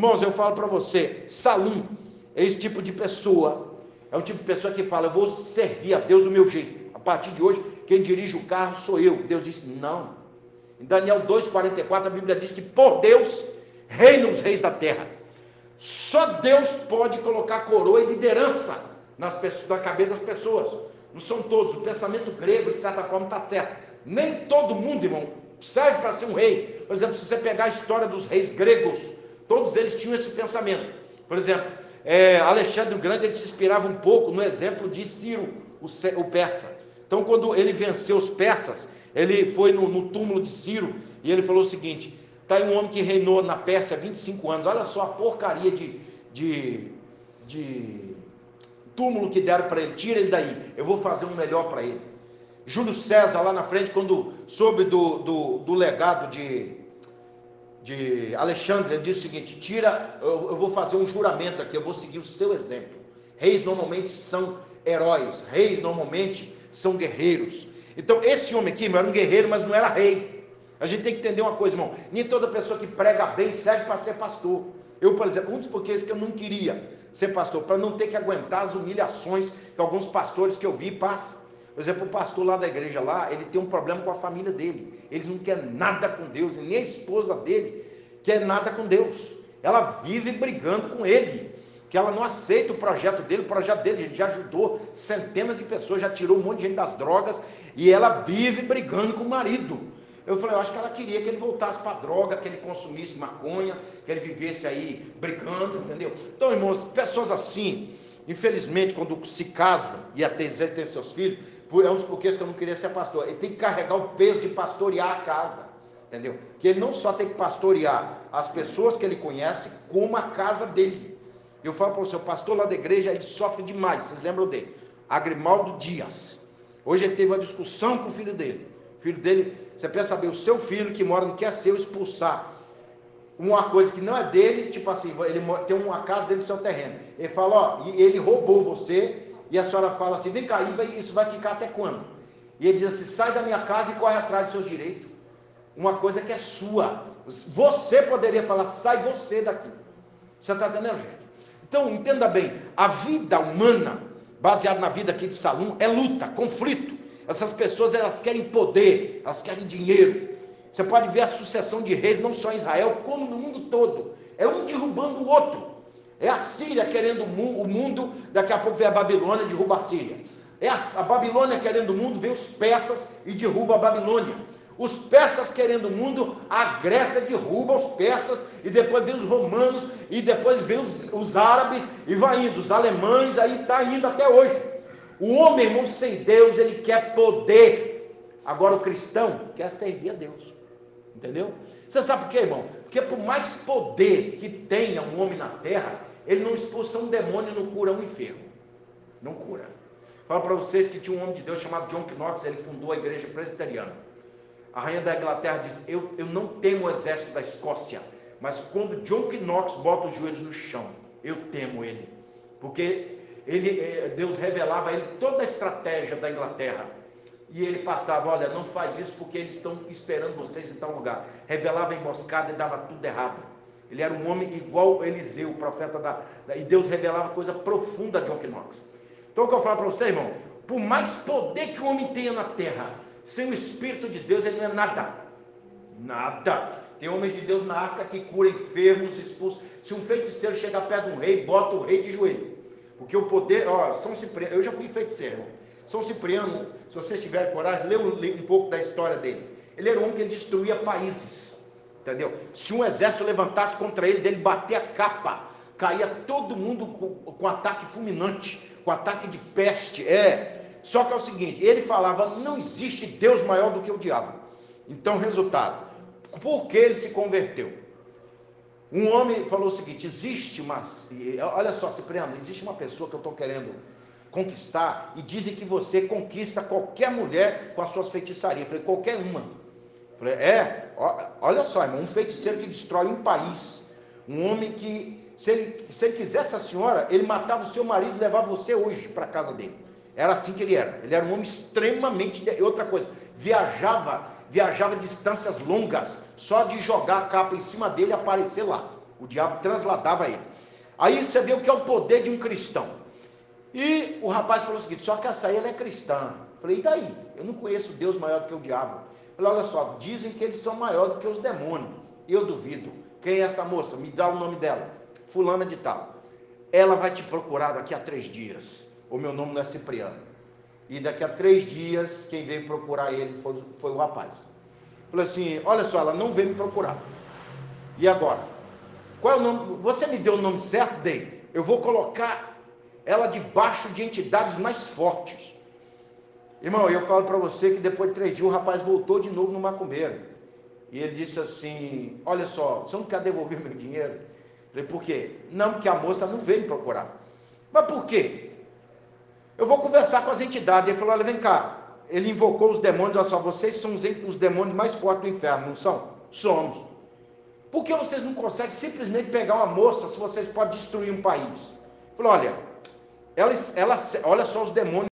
Irmãos, eu falo para você, Salum é esse tipo de pessoa, é o tipo de pessoa que fala: eu vou servir a Deus do meu jeito, a partir de hoje quem dirige o carro sou eu. Deus disse não. Em Daniel 2,44 a Bíblia diz que por Deus reinam os reis da terra. Só Deus pode colocar coroa e liderança na cabeça das pessoas. Não são todos. O pensamento grego, de certa forma, está certo. Nem todo mundo, irmão, serve para ser um rei. Por exemplo, se você pegar a história dos reis gregos, todos eles tinham esse pensamento. Por exemplo, Alexandre o Grande, ele se inspirava um pouco no exemplo de Ciro, o persa. Então, quando ele venceu os persas, ele foi no túmulo de Ciro e ele falou o seguinte: está aí um homem que reinou na Pérsia há 25 anos, olha só a porcaria de túmulo que deram para ele, tira ele daí, eu vou fazer um melhor para ele. Júlio César, lá na frente, quando soube do legado de Alexandre, ele disse o seguinte: eu vou fazer um juramento aqui, eu vou seguir o seu exemplo. Reis normalmente são heróis, reis normalmente são guerreiros. Então esse homem aqui, irmão, era um guerreiro, mas não era rei. A gente tem que entender uma coisa, irmão: nem toda pessoa que prega bem serve para ser pastor. Eu, por exemplo, um dos porquês que eu não queria ser pastor, para não ter que aguentar as humilhações que alguns pastores que eu vi passam. Por exemplo, o pastor lá da igreja lá, ele tem um problema com a família dele. Eles não querem nada com Deus, e nem a esposa dele quer nada com Deus. Ela vive brigando com ele, que ela não aceita o projeto dele. O projeto dele, ele já ajudou centenas de pessoas, já tirou um monte de gente das drogas, e ela vive brigando com o marido. Eu falei: eu acho que ela queria que ele voltasse para a droga, que ele consumisse maconha, que ele vivesse aí brigando, entendeu? Então, irmãos, pessoas assim, infelizmente, quando se casa e até ter seus filhos, é um dos porquês que eu não queria ser pastor, ele tem que carregar o peso de pastorear a casa, entendeu? Que ele não só tem que pastorear as pessoas que ele conhece, como a casa dele. Eu falo para você, o pastor lá da igreja, ele sofre demais. Vocês lembram dele? Agrimaldo Dias. Hoje ele teve uma discussão com o filho dele. O filho dele, você pensa saber, o seu filho que mora, não quer ser, expulsar uma coisa que não é dele, tipo assim, ele tem uma casa dentro do seu terreno. Ele fala: ó, e ele roubou você, e a senhora fala assim: vem cá, isso vai ficar até quando? E ele diz assim: sai da minha casa e corre atrás dos seus direitos. Uma coisa que é sua. Você poderia falar: sai você daqui. Você está entendendo, gente? Então, entenda bem, a vida humana, baseada na vida aqui de Salum, é luta, conflito. Essas pessoas, elas querem poder, elas querem dinheiro. Você pode ver a sucessão de reis, não só em Israel, como no mundo todo. É um derrubando o outro. É a Síria querendo o mundo, daqui a pouco vem a Babilônia e derruba a Síria. É a Babilônia querendo o mundo, vem os persas e derruba a Babilônia. Os persas querendo o mundo, a Grécia derruba os persas, e depois vem os romanos, e depois vem os árabes, e vai indo, os alemães, aí está indo até hoje. O homem, irmão, sem Deus, ele quer poder. Agora o cristão quer servir a Deus. Entendeu? Você sabe por quê, irmão? Porque por mais poder que tenha um homem na terra, ele não expulsa um demônio e não cura um enfermo. Não cura. Falo para vocês que tinha um homem de Deus chamado John Knox, ele fundou a igreja presbiteriana. A rainha da Inglaterra diz: eu não temo o exército da Escócia, mas quando John Knox bota os joelhos no chão, eu temo ele. Porque Deus revelava a ele toda a estratégia da Inglaterra. E ele passava: olha, não faz isso porque eles estão esperando vocês em tal lugar. Revelava a emboscada e dava tudo errado. Ele era um homem igual Eliseu, o profeta e Deus revelava coisa profunda a John Knox. Então o que eu falo para você, irmão, por mais poder que o homem tenha na terra, sem o Espírito de Deus, ele não é nada. Nada. Tem homens de Deus na África que curam enfermos, expulsam. Se um feiticeiro chegar perto de um rei, bota o rei de joelho. Porque o poder, São Cipriano, eu já fui feiticeiro, irmão. São Cipriano, se vocês tiverem coragem, lê um pouco da história dele. Ele era um homem que destruía países, entendeu? Se um exército levantasse contra ele, dele bater a capa, caía todo mundo com ataque fulminante, com ataque de peste. Só que é o seguinte, ele falava: não existe Deus maior do que o diabo. Então, resultado, por que ele se converteu? Um homem falou o seguinte: olha só, Cipriano, existe uma pessoa que eu estou querendo conquistar, e dizem que você conquista qualquer mulher com as suas feitiçarias. Eu falei: qualquer uma. Eu falei: olha só, irmão, um feiticeiro que destrói um país, um homem que, se ele quisesse a senhora, ele matava o seu marido e levava você hoje para a casa dele. Era assim que ele era um homem extremamente, outra coisa, viajava distâncias longas, só de jogar a capa em cima dele e aparecer lá. O diabo transladava ele. Aí você vê o que é o poder de um cristão. E o rapaz falou o seguinte: só que essa aí ela é cristã. Eu falei: e daí? Eu não conheço Deus maior do que o diabo. Eu falei: olha só, dizem que eles são maiores do que os demônios. Eu duvido. Quem é essa moça? Me dá o nome dela. Fulana de tal. Ela vai te procurar daqui a 3 dias. O meu nome não é Cipriano. E daqui a 3 dias, quem veio procurar ele foi o rapaz. Eu falei assim: olha só, ela não veio me procurar. E agora? Qual é o nome? Você me deu o nome certo, Dei? Eu vou colocar ela debaixo de entidades mais fortes. Irmão, eu falo para você que depois de 3 dias o rapaz voltou de novo no macumbeiro. E ele disse assim: olha só, você não quer devolver meu dinheiro? Eu falei: por quê? Não, porque a moça não veio me procurar. Mas por quê? Eu vou conversar com as entidades. Ele falou: olha, vem cá. Ele invocou os demônios. Olha só, vocês são os demônios mais fortes do inferno, não são? Somos. Por que vocês não conseguem simplesmente pegar uma moça se vocês podem destruir um país? Ele falou: olha, olha só os demônios